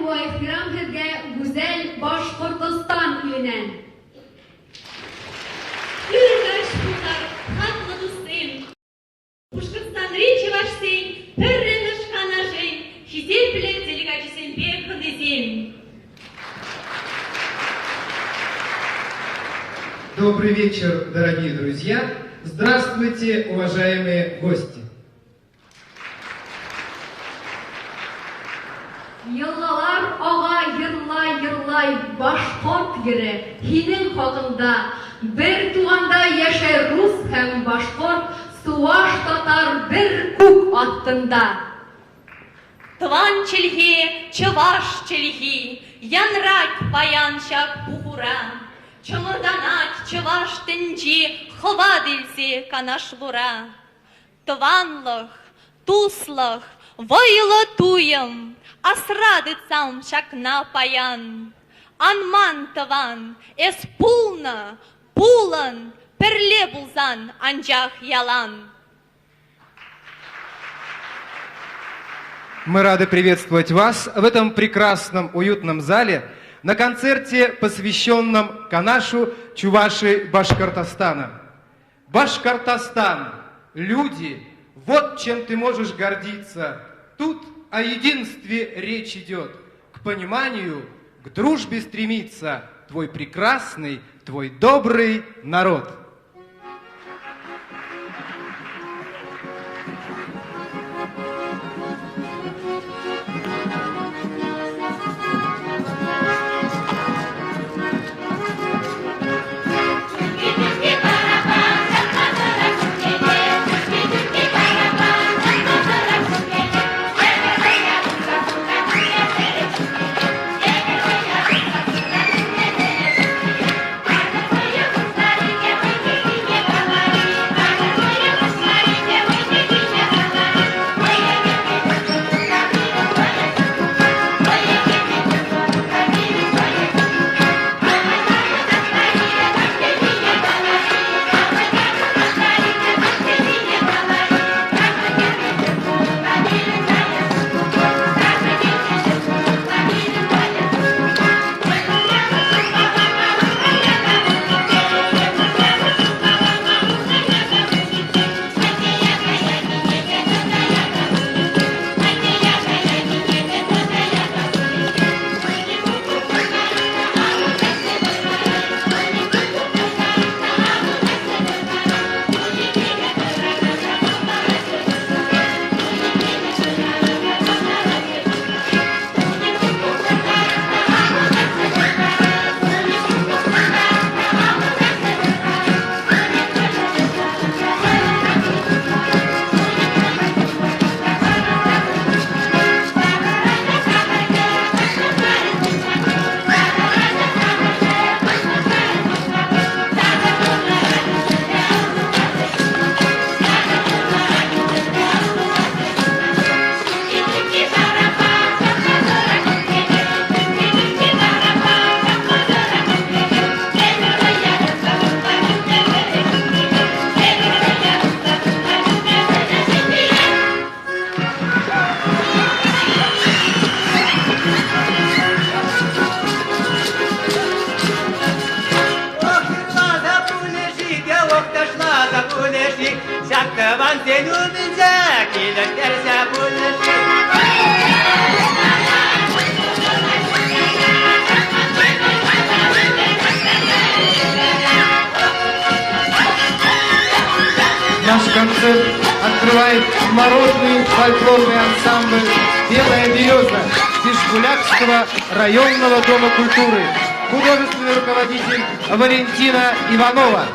ve ihtiram hizge güzel Başkortistan iline. Yürüdüş bunlar, tatlı dostum. Башкортостан речи ваш сын, перреныш канашин, хизер билет делегатисин бекын изин. Добрый вечер, дорогие друзья! Здравствуйте, уважаемые гости! Yıllar ağa yırlay Başkort yeri, hinin hakında, bir tuğanda yaşa Rus hem Başkort, Suvaş Tatar bir kuk attında. Тван чельхи, чаваш чельхи, янрак паяншак бухура. Чомырданак чаваш тенчи, хвадильси канашлура. Тванлых, туслых, войло туем, асрадыцам шакна паян. Анман таван, эс пулан, перле булзан, анжах ялан. Мы рады приветствовать вас в этом прекрасном, уютном зале на концерте, посвященном Канашу Чуваши Башкортостана. Башкортостан, люди, вот чем ты можешь гордиться. Тут о единстве речь идет, к пониманию, к дружбе стремится твой прекрасный, твой добрый народ. Наш концерт открывает народный фольклорный ансамбль «Белая береза» Дишгулякского районного дома культуры. Художественный руководитель Валентина Иванова.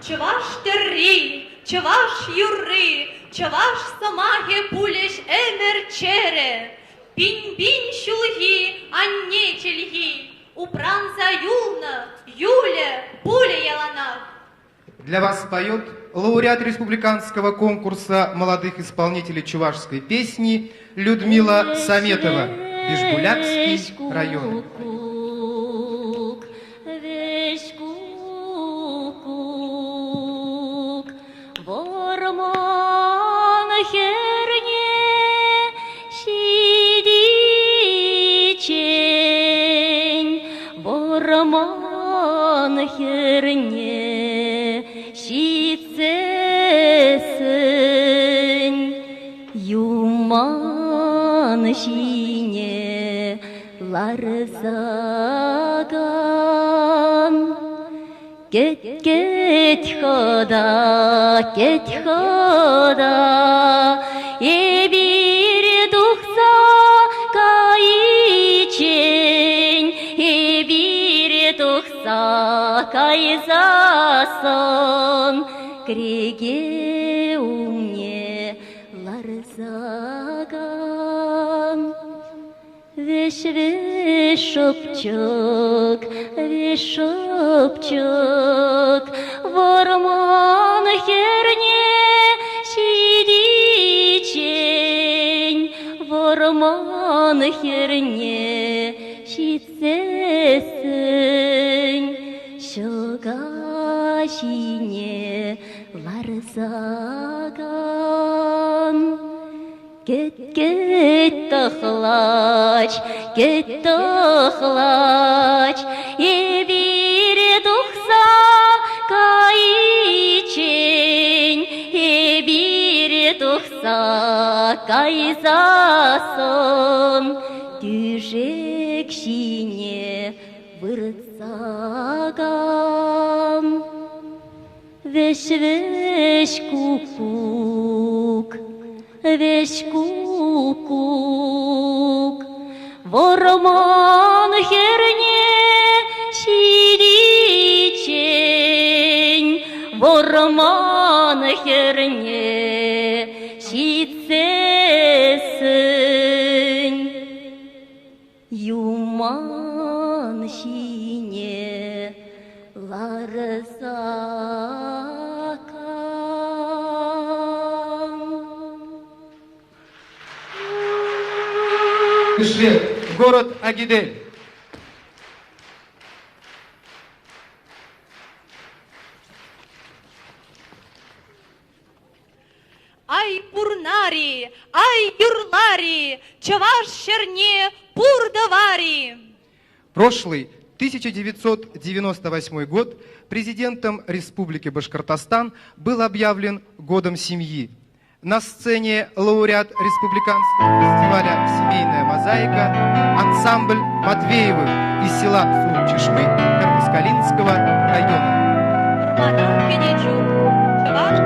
Чуваш терри, чуваш юры, чуваш самахе пулеш эмерчере. Пинь-пинь щулги, а не чельги. Упранца юлна, Юля, пуля ялана. Для вас поет лауреат республиканского конкурса молодых исполнителей чувашской песни Людмила Саметова, Бишбулякский район. Херне шицесен юман шине ларзаган кет хода ебир тухса кайчен ебир тухса кайзасон креге умне ларзаган веш шопчок ворман херне шидичень ворман херне шицесень шогашине ларзаган кет тахлач ебире тухса кайчень ебире тухса кайзасон тюжек шине вырцаган веш кукук ворман херне шидичень ворман херне шицесень юман шине ларзакан. Пришли в город Агидель. Ай пурнари, ай юрлари, чаваш шерне пурдавари. Прошлый 1998 год президентом Республики Башкортостан был объявлен Годом семьи. На сцене лауреат Республиканского фестиваля «Семейная мозаика» ансамбль Матвеевых из села Сур-Чешмы Карпаскалинского района. Мадам Кенечу, чаваш.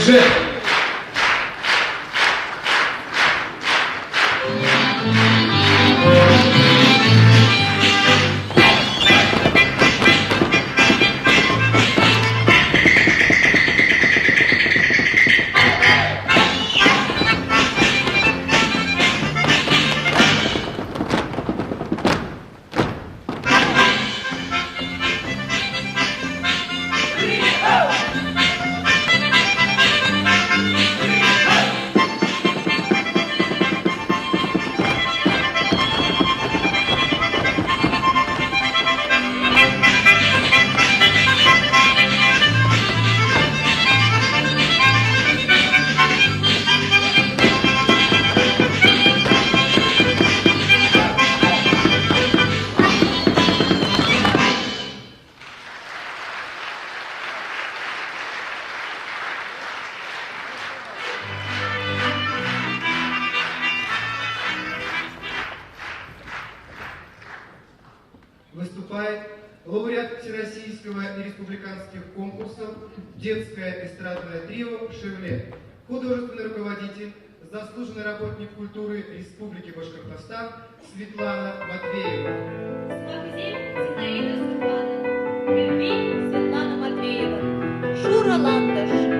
Уже! Выступает лауреат всероссийского и республиканских конкурсов «Детское эстрадное трио «Шевле», художественный руководитель, заслуженный работник культуры Республики Башкортостан Светлана Матвеева. Смахзин Зинаида Светлана. Любви Светлана Матвеева. Шура Ландыш.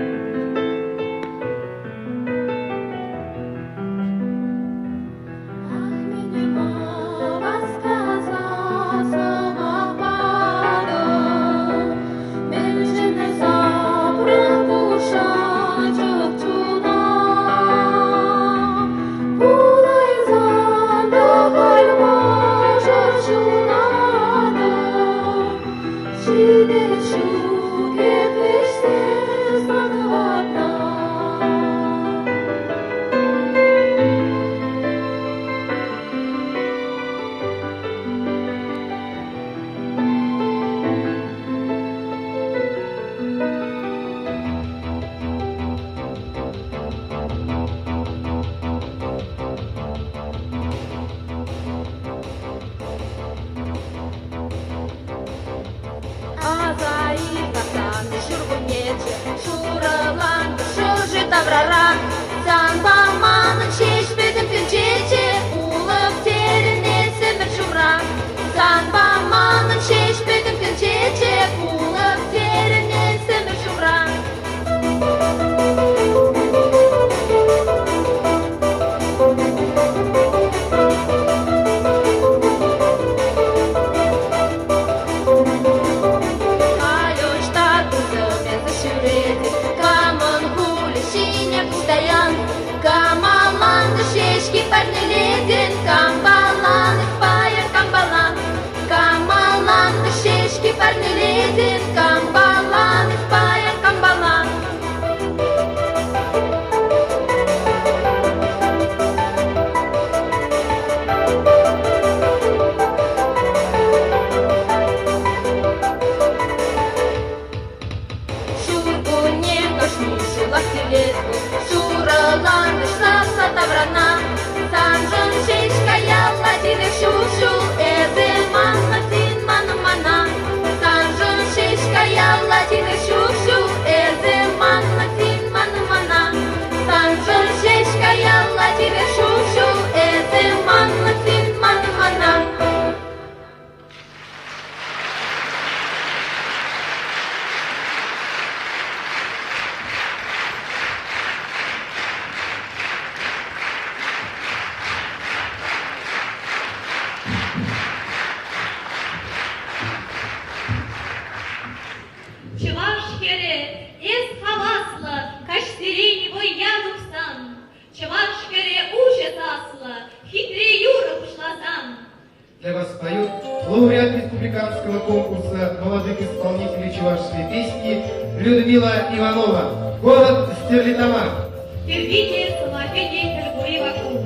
Для вас поют лауреат республиканского конкурса молодых исполнителей чувашской песни Людмила Иванова. Город Стерлитамак. Терпите, самофеде, торгуи вокруг.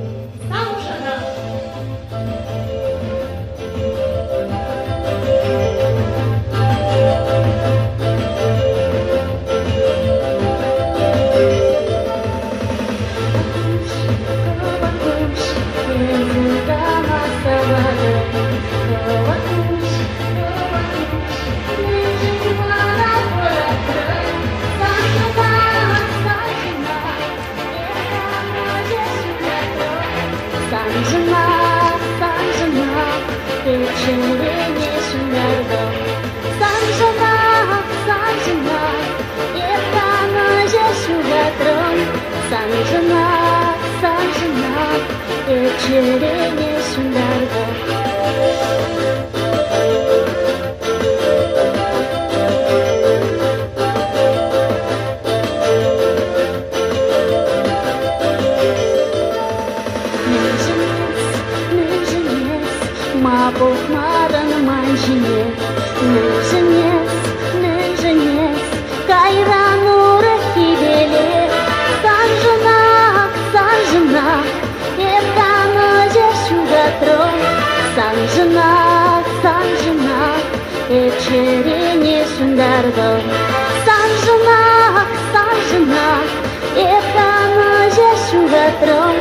Сам жена. Thank you. Санжынақ, ечіріне шындардым. Санжынақ, ертаны жешу жатырым. Санжынақ, ечіріне шындардым. Мабық марын манжине, нөжінес, кайран ұры кибеле. Санжынақ, ертаны жешу жатырым. Санжынақ, ечірене шындардым. Санжынақ, ертаны жешу жатырым.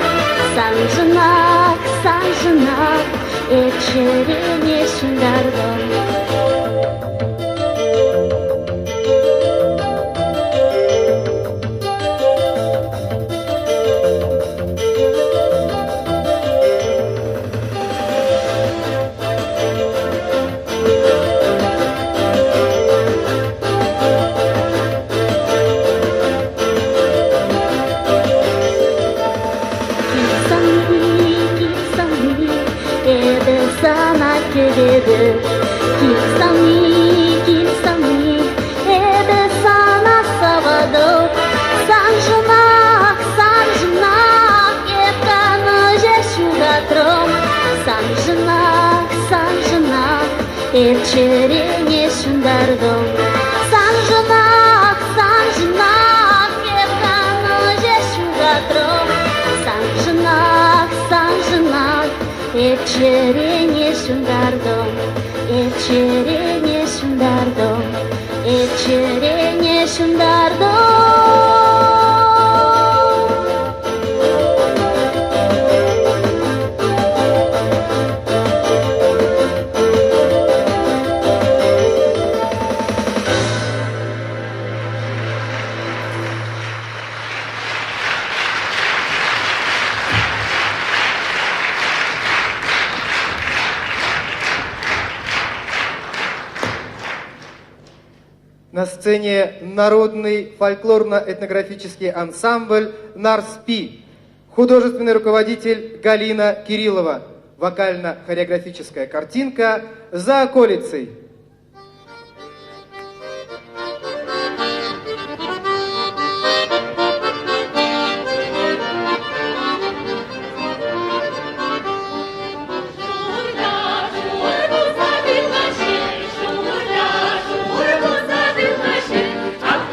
Санжынақ, ечірене шындардым. Sana келеді, келсами, еді сана сабады. Санжынақ, ертаны жешу жатырым. Санжынақ, ечірене шындардым. Санжынақ, ертаны жешу жатырым. Санжынақ, ечірене шындардым. Ечірене шындардым. Ечірене шындардым. На сцене народный фольклорно-этнографический ансамбль «Нарспи». Художественный руководитель Галина Кириллова. Вокально-хореографическая картинка «За околицей». Ana,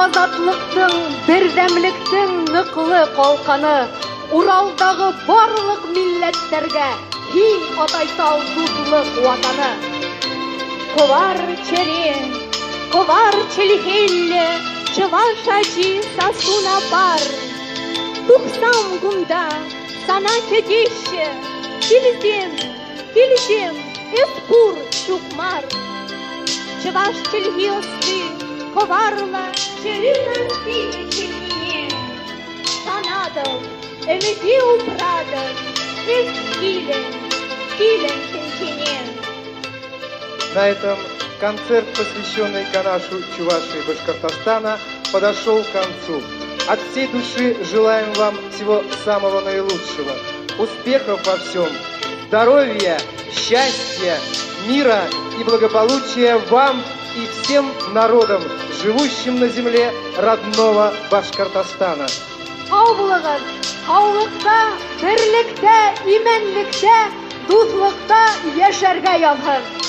азатлыктың, бердәмлектең ныклы калканы, Уралдагы барлык милләтләргә һин атайсал дуслык ватаны. Ковар челхелле, чувашачи сасуна пар. Тухсам гунда, сана кедище, килзем, эскур чукмар. Чуваш челхиосты, коварла, челинасты челине. Санадов, эмеди упрадов, эскилен челчине. На этом концерт, посвященный Канашу Чувашии и Башкортостана, подошел к концу. От всей души желаем вам всего самого наилучшего. Успехов во всем, здоровья, счастья, мира и благополучия вам и всем народам, живущим на земле родного Башкортостана. Саулыгыз, саулыкта, бирлектә, имәнлектә, дуслыкта яшәргә язгыз.